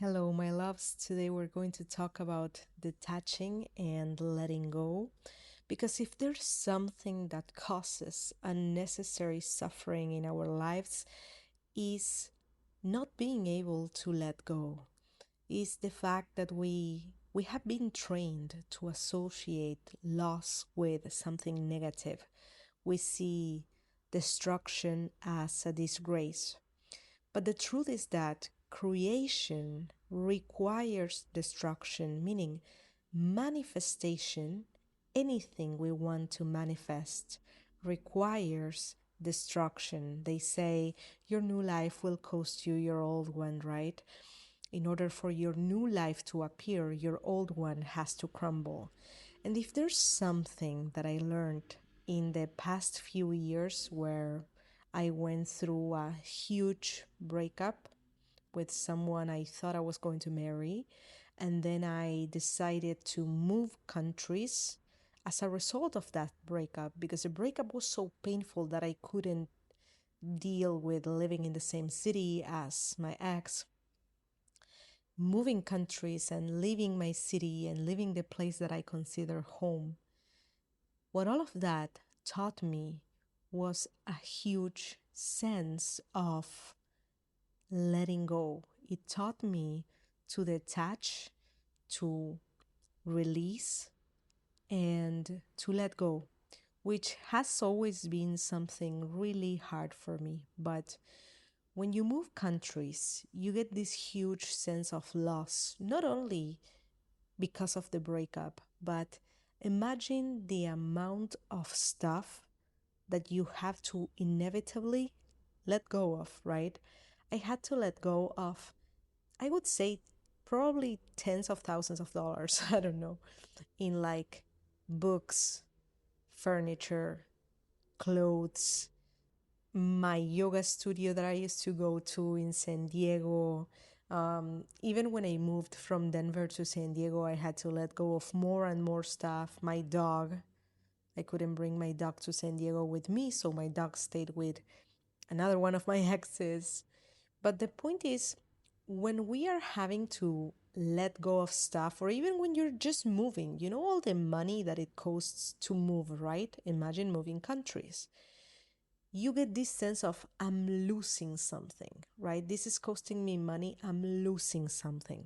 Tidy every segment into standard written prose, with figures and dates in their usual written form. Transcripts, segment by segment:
Hello, my loves. Today we're going to talk about detaching and letting go. Because if there's something that causes unnecessary suffering in our lives, is not being able to let go. Is the fact that we have been trained to associate loss with something negative. We see destruction as a disgrace, but the truth is that creation requires destruction, meaning manifestation, anything we want to manifest, requires destruction. They say your new life will cost you your old one, right? In order for your new life to appear, your old one has to crumble. And if there's something that I learned in the past few years where I went through a huge breakup with someone I thought I was going to marry, and then I decided to move countries as a result of that breakup because the breakup was so painful that I couldn't deal with living in the same city as my ex. Moving countries and leaving my city and leaving the place that I consider home. What all of that taught me was a huge sense of letting go. It taught me to detach, to release, and to let go, which has always been something really hard for me. But when you move countries, you get this huge sense of loss, not only because of the breakup, but imagine the amount of stuff that you have to inevitably let go of, right? I had to let go of, I would say, probably tens of thousands of dollars, I don't know, in like books, furniture, clothes, my yoga studio that I used to go to in San Diego. Even when I moved from Denver to San Diego, I had to let go of more and more stuff. My dog, I couldn't bring my dog to San Diego with me, so my dog stayed with another one of my exes. But the point is, when we are having to let go of stuff, or even when you're just moving, you know, all the money that it costs to move, right? Imagine moving countries. You get this sense of, I'm losing something, right? This is costing me money, I'm losing something.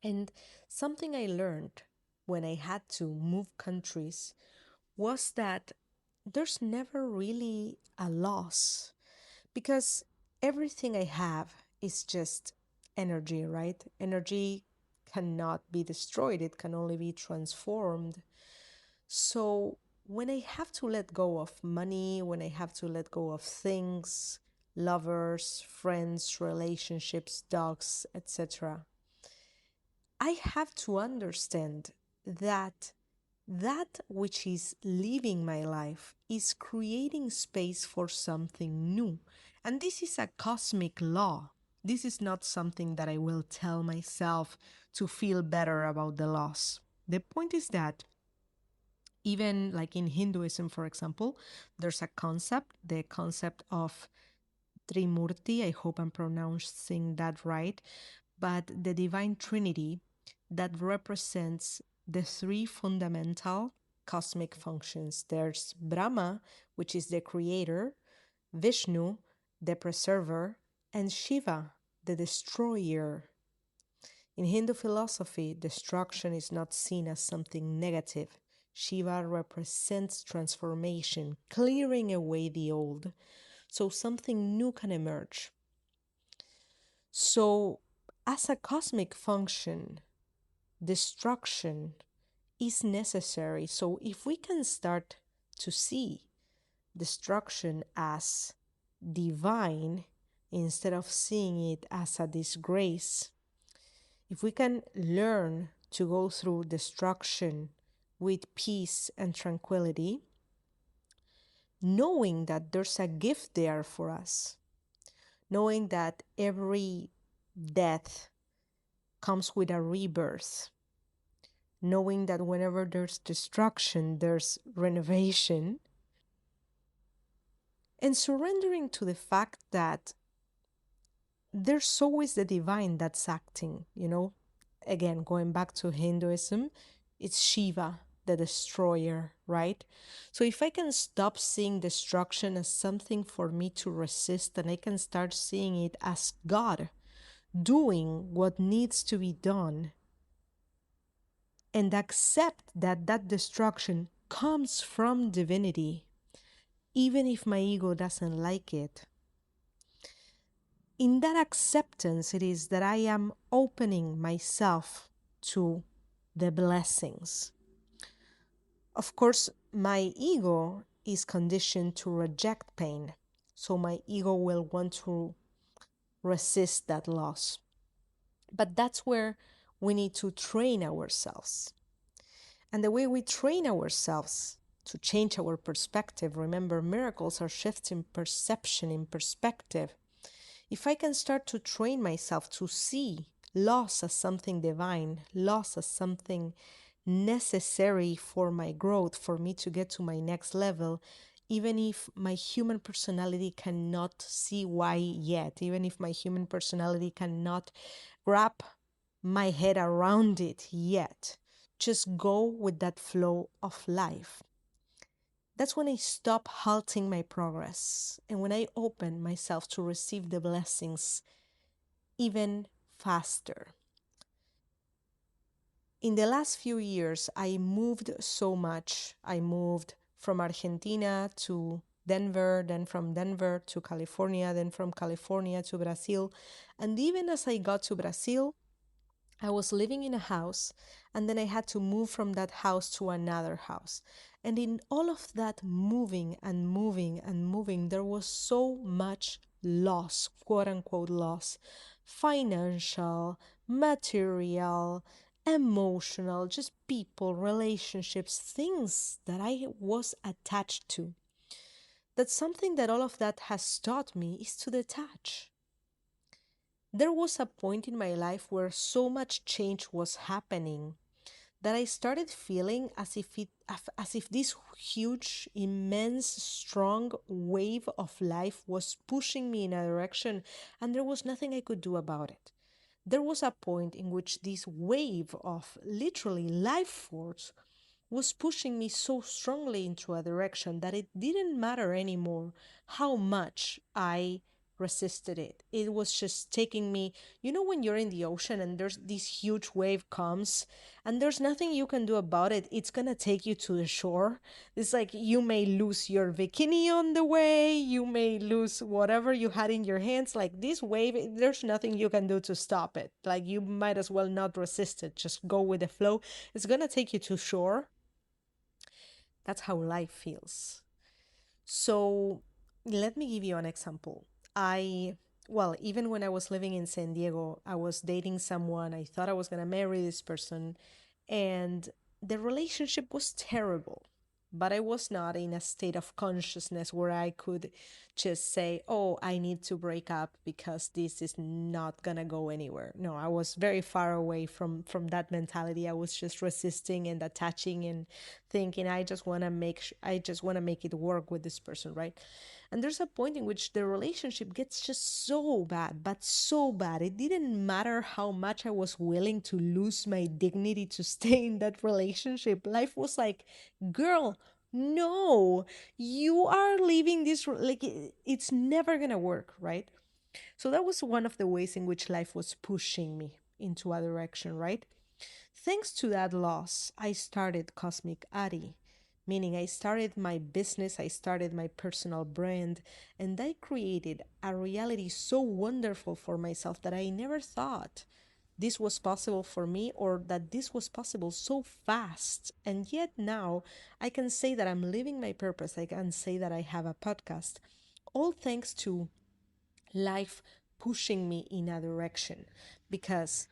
And something I learned when I had to move countries was that there's never really a loss because everything I have is just energy, right? Energy cannot be destroyed, it can only be transformed. So when I have to let go of money, when I have to let go of things, lovers, friends, relationships, dogs, etc., I have to understand that that which is living my life is creating space for something new. And this is a cosmic law. This is not something that I will tell myself to feel better about the loss. The point is that even like in Hinduism, for example, there's a concept, the concept of Trimurti. I hope I'm pronouncing that right, but the Divine Trinity that represents the three fundamental cosmic functions. There's Brahma, which is the creator, Vishnu, the preserver, and Shiva, the destroyer. In Hindu philosophy, destruction is not seen as something negative. Shiva represents transformation, clearing away the old, so something new can emerge. So, as a cosmic function, destruction is necessary. So, if we can start to see destruction as divine instead of seeing it as a disgrace, if we can learn to go through destruction with peace and tranquility, knowing that there's a gift there for us, knowing that every death comes with a rebirth, knowing that whenever there's destruction, there's renovation, and surrendering to the fact that there's always the divine that's acting. Again, going back to Hinduism, it's Shiva, the destroyer, right? So if I can stop seeing destruction as something for me to resist, and I can start seeing it as God doing what needs to be done, and accept that that destruction comes from divinity, even if my ego doesn't like it. In that acceptance, it is that I am opening myself to the blessings. Of course, my ego is conditioned to reject pain, so my ego will want to resist that loss. But that's where we need to train ourselves. And the way we train ourselves to change our perspective, remember, miracles are shifts in perception, in perspective. If I can start to train myself to see loss as something divine, loss as something necessary for my growth, for me to get to my next level, even if my human personality cannot see why yet, even if my human personality cannot wrap my head around it yet, just go with that flow of life. That's when I stop halting my progress and when I open myself to receive the blessings even faster. In the last few years, I moved so much. I moved from Argentina to Denver, then from Denver to California, then from California to Brazil. And even as I got to Brazil, I was living in a house, and then I had to move from that house to another house. And in all of that moving and moving and moving, there was so much loss, quote unquote loss, financial, material, emotional, just people, relationships, things that I was attached to. That's something that all of that has taught me is to detach. There was a point in my life where so much change was happening that I started feeling as if this huge, immense, strong wave of life was pushing me in a direction and there was nothing I could do about it. There was a point in which this wave of literally life force was pushing me so strongly into a direction that it didn't matter anymore how much I resisted it. It was just taking me, when you're in the ocean and there's this huge wave comes and there's nothing you can do about it, it's gonna take you to the shore. It's like you may lose your bikini on the way, you may lose whatever you had in your hands. Like this wave, there's nothing you can do to stop it. Like you might as well not resist it, just go with the flow. It's gonna take you to shore. That's how life feels. So let me give you an example. Even when I was living in San Diego, I was dating someone. I thought I was going to marry this person, and the relationship was terrible. But I was not in a state of consciousness where I could just say, oh, I need to break up because this is not going to go anywhere. No, I was very far away from that mentality. I was just resisting and attaching and thinking I just want to make it work with this person, right? And there's a point in which the relationship gets just so bad, but so bad. It didn't matter how much I was willing to lose my dignity to stay in that relationship. Life was like, girl, no, you are leaving this, like, it's never gonna work, right? So that was one of the ways in which life was pushing me into a direction, right? Thanks to that loss, I started Cosmic Ari, meaning I started my business, I started my personal brand, and I created a reality so wonderful for myself that I never thought this was possible for me or that this was possible so fast. And yet now I can say that I'm living my purpose. I can say that I have a podcast, all thanks to life pushing me in a direction because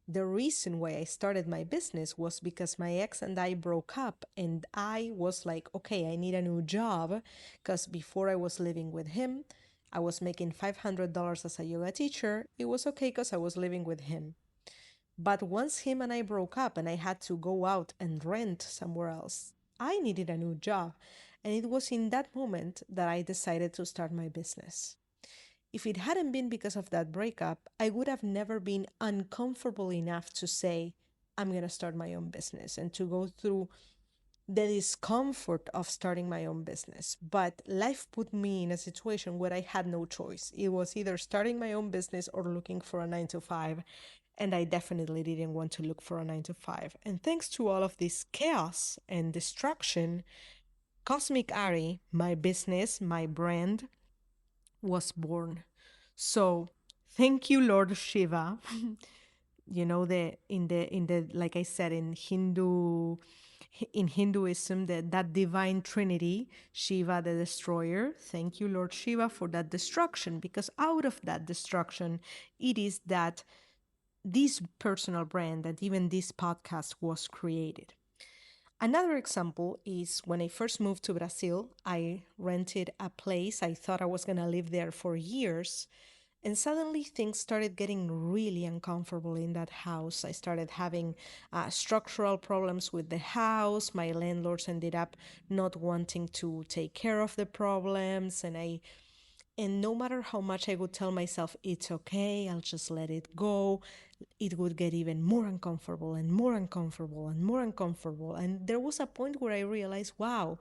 the reason why I started my business was because my ex and I broke up, and I was like, okay, I need a new job because before I was living with him, I was making $500 as a yoga teacher. It was okay because I was living with him. But once him and I broke up and I had to go out and rent somewhere else, I needed a new job. And it was in that moment that I decided to start my business. If it hadn't been because of that breakup, I would have never been uncomfortable enough to say, I'm going to start my own business and to go through the discomfort of starting my own business. But life put me in a situation where I had no choice. It was either starting my own business or looking for a 9 to 5. And I definitely didn't want to look for a 9 to 5. And thanks to all of this chaos and destruction, Cosmic Ari, my business, my brand, was born. So thank you, Lord Shiva. You know, the like I said, in Hinduism, that divine trinity, Shiva the destroyer. Thank you, Lord Shiva, for that destruction, because out of that destruction, it is that this personal brand, that even this podcast was created. Another example is when I first moved to Brazil, I rented a place. I thought I was going to live there for years. And suddenly things started getting really uncomfortable in that house. I started having structural problems with the house. My landlords ended up not wanting to take care of the problems. And no matter how much I would tell myself, it's okay, I'll just let it go, it would get even more uncomfortable and more uncomfortable and more uncomfortable. And there was a point where I realized, wow,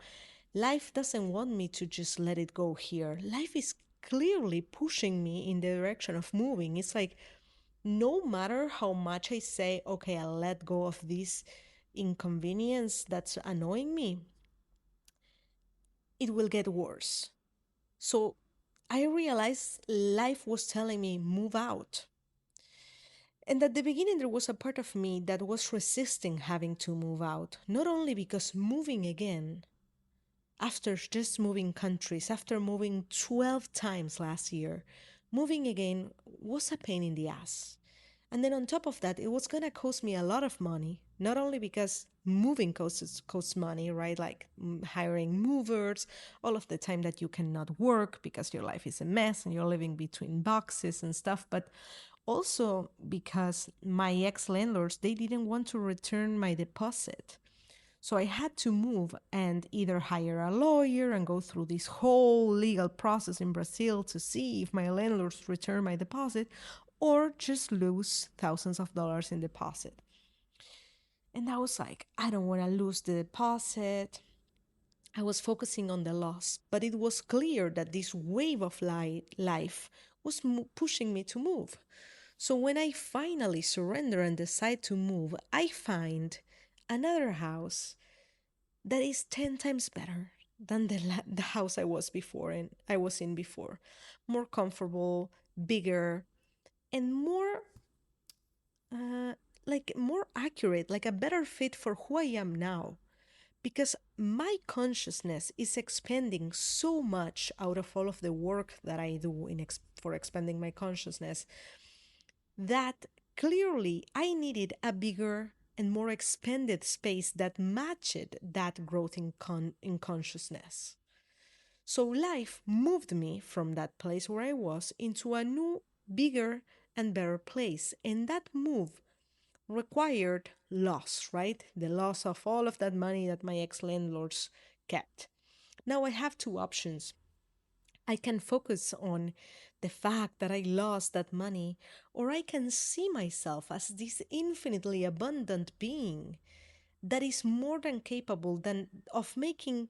life doesn't want me to just let it go here. Life is clearly pushing me in the direction of moving. It's like, no matter how much I say, okay, I'll let go of this inconvenience that's annoying me, it will get worse. So I realized life was telling me, move out. And at the beginning, there was a part of me that was resisting having to move out, not only because moving again, after just moving countries, after moving 12 times last year, moving again was a pain in the ass. And then on top of that, it was going to cost me a lot of money, not only because moving costs money, right? Like hiring movers, all of the time that you cannot work because your life is a mess and you're living between boxes and stuff, but also because my ex-landlords, they didn't want to return my deposit. So I had to move and either hire a lawyer and go through this whole legal process in Brazil to see if my landlords return my deposit, or just lose thousands of dollars in deposit. And I was like, I don't want to lose the deposit. I was focusing on the loss, but it was clear that this wave of life was pushing me to move. So when I finally surrender and decide to move, I find another house that is 10 times better than the house I was before and I was in before. More comfortable, bigger, and more uh, like more accurate, like a better fit for who I am now. Because my consciousness is expanding so much out of all of the work that I do for expanding my consciousness that clearly I needed a bigger and more expanded space that matched that growth in consciousness. So life moved me from that place where I was into a new, bigger, and better place. And that move required loss, right? The loss of all of that money that my ex landlords kept. Now I have two options. I can focus on the fact that I lost that money, or I can see myself as this infinitely abundant being that is more than capable of making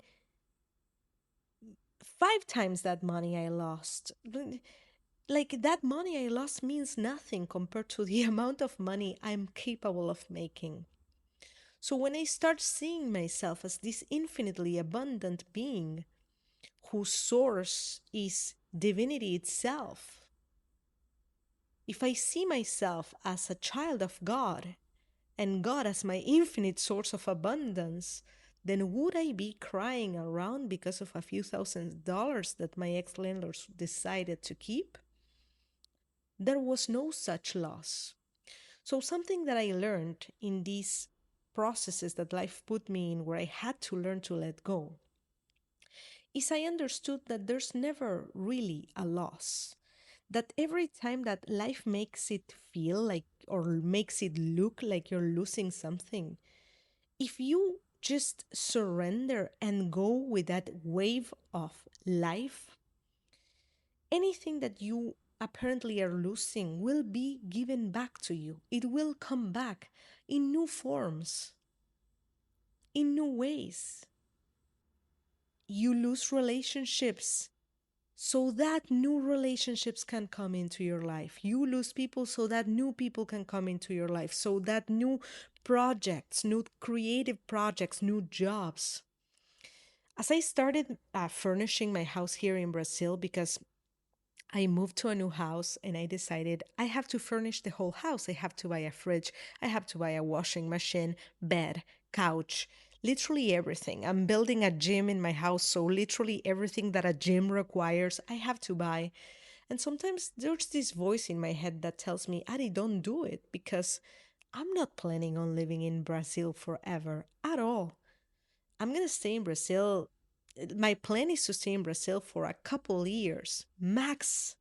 5 times that money I lost. Like that money I lost means nothing compared to the amount of money I'm capable of making. So when I start seeing myself as this infinitely abundant being whose source is divinity itself, if I see myself as a child of God and God as my infinite source of abundance, then would I be crying around because of a few $1,000s that my ex landlords decided to keep? There was no such loss. So, something that I learned in these processes that life put me in, where I had to learn to let go, is I understood that there's never really a loss. That every time that life makes it feel like or makes it look like you're losing something, if you just surrender and go with that wave of life, Anything that you apparently are losing will be given back to you. It will come back in new forms, in new ways. You lose relationships so that new relationships can come into your life. You lose people so that new people can come into your life, so that new projects, new creative projects, new jobs. As I started furnishing my house here in Brazil, because I moved to a new house and I decided I have to furnish the whole house. I have to buy a fridge, I have to buy a washing machine, bed, couch, literally everything. I'm building a gym in my house, so literally everything that a gym requires, I have to buy. And sometimes there's this voice in my head that tells me, Ari, don't do it because I'm not planning on living in Brazil forever at all. I'm going to stay in Brazil. My plan is to stay in Brazil for a couple years, max,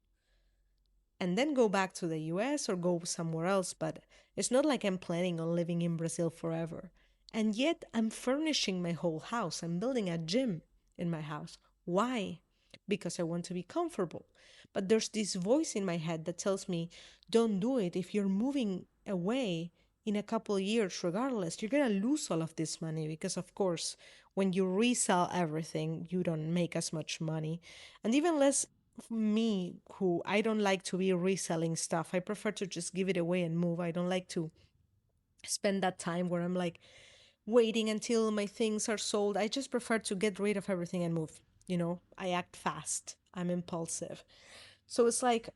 and then go back to the US or go somewhere else, but it's not like I'm planning on living in Brazil forever. And yet I'm furnishing my whole house. I'm building a gym in my house. Why? Because I want to be comfortable. But there's this voice in my head that tells me, don't do it. If you're moving away in a couple of years, regardless, you're going to lose all of this money because, of course, when you resell everything, you don't make as much money. And even less me, who I don't like to be reselling stuff. I prefer to just give it away and move. I don't like to spend that time where I'm like waiting until my things are sold. I just prefer to get rid of everything and move. I act fast, I'm impulsive. So it's like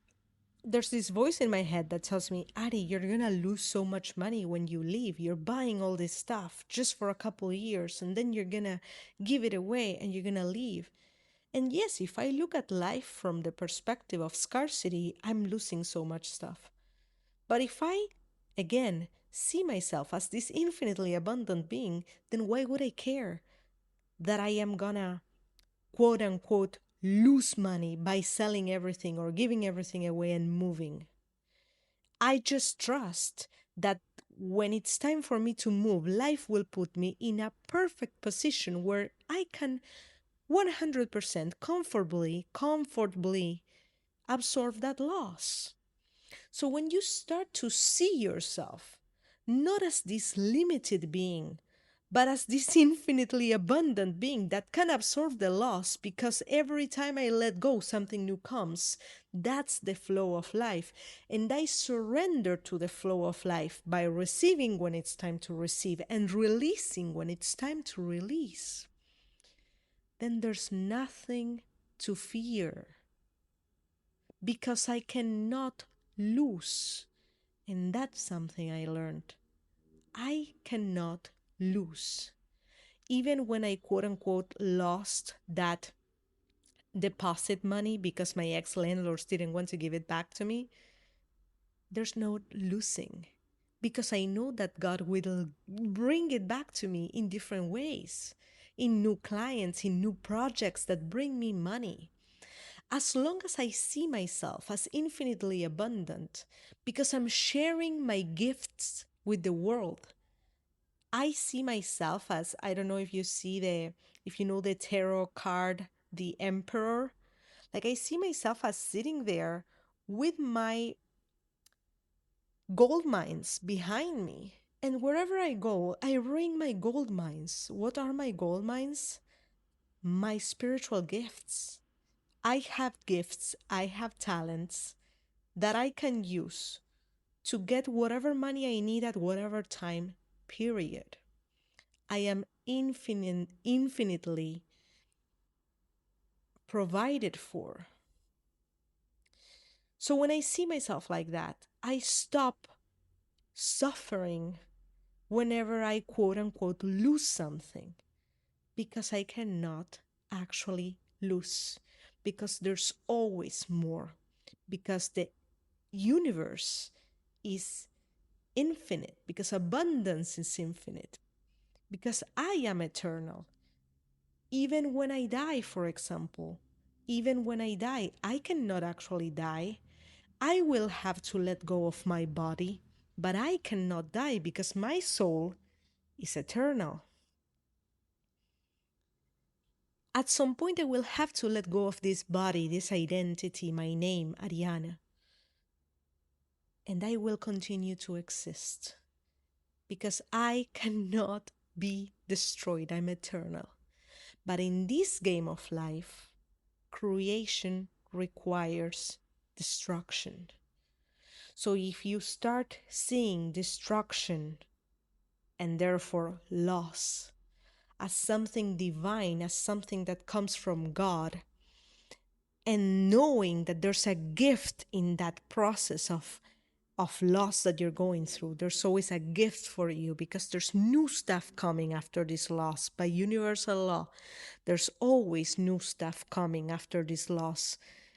there's this voice in my head that tells me, Ari, you're gonna lose so much money when you leave. You're buying all this stuff just for a couple of years and then you're gonna give it away and you're gonna leave. And yes, if I look at life from the perspective of scarcity, I'm losing so much stuff. But if I, again, see myself as this infinitely abundant being, then why would I care that I am gonna, quote unquote, lose money by selling everything or giving everything away and moving? I just trust that when it's time for me to move, life will put me in a perfect position where I can 100% comfortably absorb that loss. So when you start to see yourself not as this limited being, but as this infinitely abundant being that can absorb the loss because every time I let go, something new comes. That's the flow of life. And I surrender to the flow of life by receiving when it's time to receive and releasing when it's time to release. Then there's nothing to fear because I cannot lose. And that's something I learned. I cannot lose. Even when I quote unquote lost that deposit money because my ex landlords didn't want to give it back to me, there's no losing because I know that God will bring it back to me in different ways, in new clients, in new projects that bring me money. As long as I see myself as infinitely abundant, because I'm sharing my gifts with the world, I see myself as, I don't know if you see if you know the tarot card, the Emperor. Like I see myself as sitting there with my gold mines behind me. And wherever I go, I bring my gold mines. What are my gold mines? My spiritual gifts. I have gifts, I have talents that I can use to get whatever money I need at whatever time, period. I am infinitely provided for. So when I see myself like that, I stop suffering whenever I quote unquote lose something because I cannot actually lose because there's always more because the universe is infinite, because abundance is infinite, because I am eternal. Even when I die, for example, even when I die, I cannot actually die. I will have to let go of my body, but I cannot die because my soul is eternal. At some point, I will have to let go of this body, this identity, my name, Ariana, and I will continue to exist because I cannot be destroyed. I'm eternal. But in this game of life, creation requires destruction. So if you start seeing destruction and therefore loss as something divine, as something that comes from God, and knowing that there's a gift in that process of loss that you're going through, there's always a gift for you because there's new stuff coming after this loss. By universal law, there's always new stuff coming after this loss.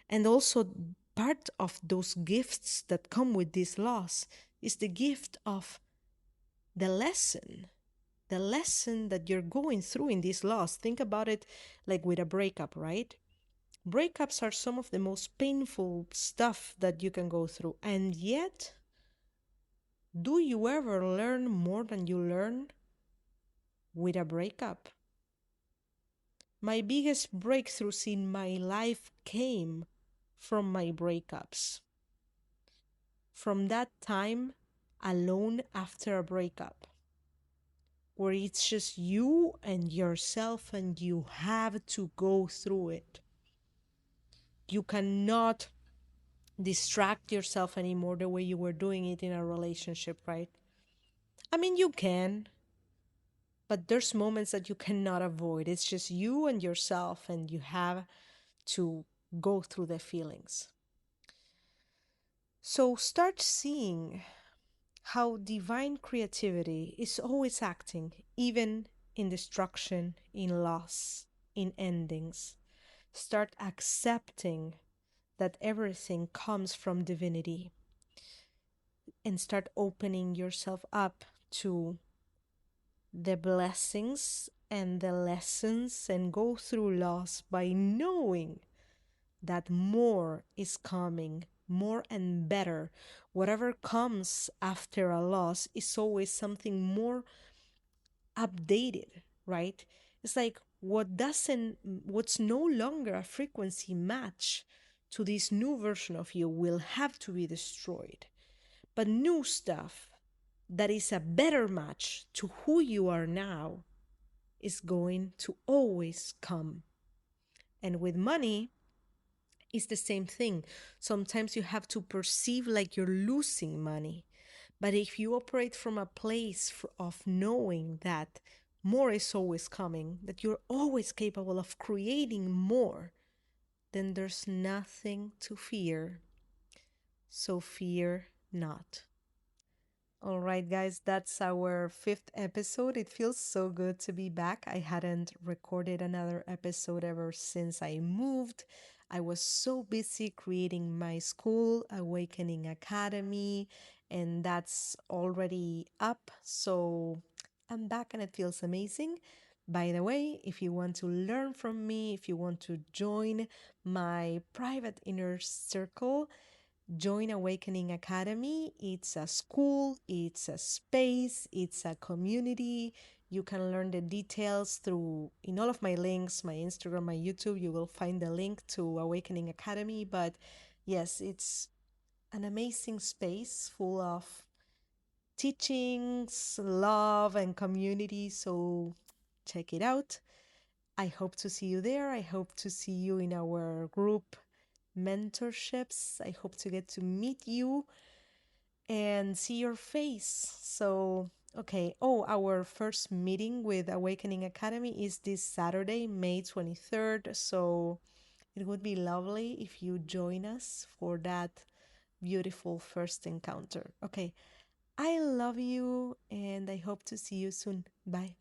And also, part of those gifts that come with this loss is the gift of the lesson. The lesson that you're going through in this loss. Think about it like with a breakup, right? Breakups are some of the most painful stuff that you can go through. And yet, do you ever learn more than you learn with a breakup? My biggest breakthroughs in my life came from my breakups. From that time alone after a breakup, where it's just you and yourself and you have to go through it. You cannot distract yourself anymore the way you were doing it in a relationship, right? I mean, you can, but there's moments that you cannot avoid. It's just you and yourself, and you have to go through the feelings. So start seeing how divine creativity is always acting, even in destruction, in loss, in endings. Start accepting that everything comes from divinity and start opening yourself up to the blessings and the lessons and go through loss by knowing that more is coming, more and better. Whatever comes after a loss is always something more updated, right? It's like what's no longer a frequency match to this new version of you will have to be destroyed. But new stuff that is a better match to who you are now is going to always come. And with money, it's the same thing. Sometimes you have to perceive like you're losing money. But if you operate from a place of knowing that more is always coming, that you're always capable of creating more, then there's nothing to fear. So fear not. All right, guys, that's our fifth episode. It feels so good to be back. I hadn't recorded another episode ever since I moved. I was so busy creating my school, Awakening Academy, and that's already up. So I'm back and it feels amazing. By the way, if you want to learn from me, if you want to join my private inner circle, join Awakening Academy. It's a school, it's a space, it's a community. You can learn the details through, in all of my links, my Instagram, my YouTube, you will find the link to Awakening Academy. But yes, it's an amazing space full of teachings, love, and community. So check it out. I hope to see you there. I hope to see you in our group mentorships. I hope to get to meet you and see your face. So, okay. Oh, our first meeting with Awakening Academy is this Saturday, May 23rd. So, it would be lovely if you join us for that beautiful first encounter. Okay. I love you and I hope to see you soon. Bye.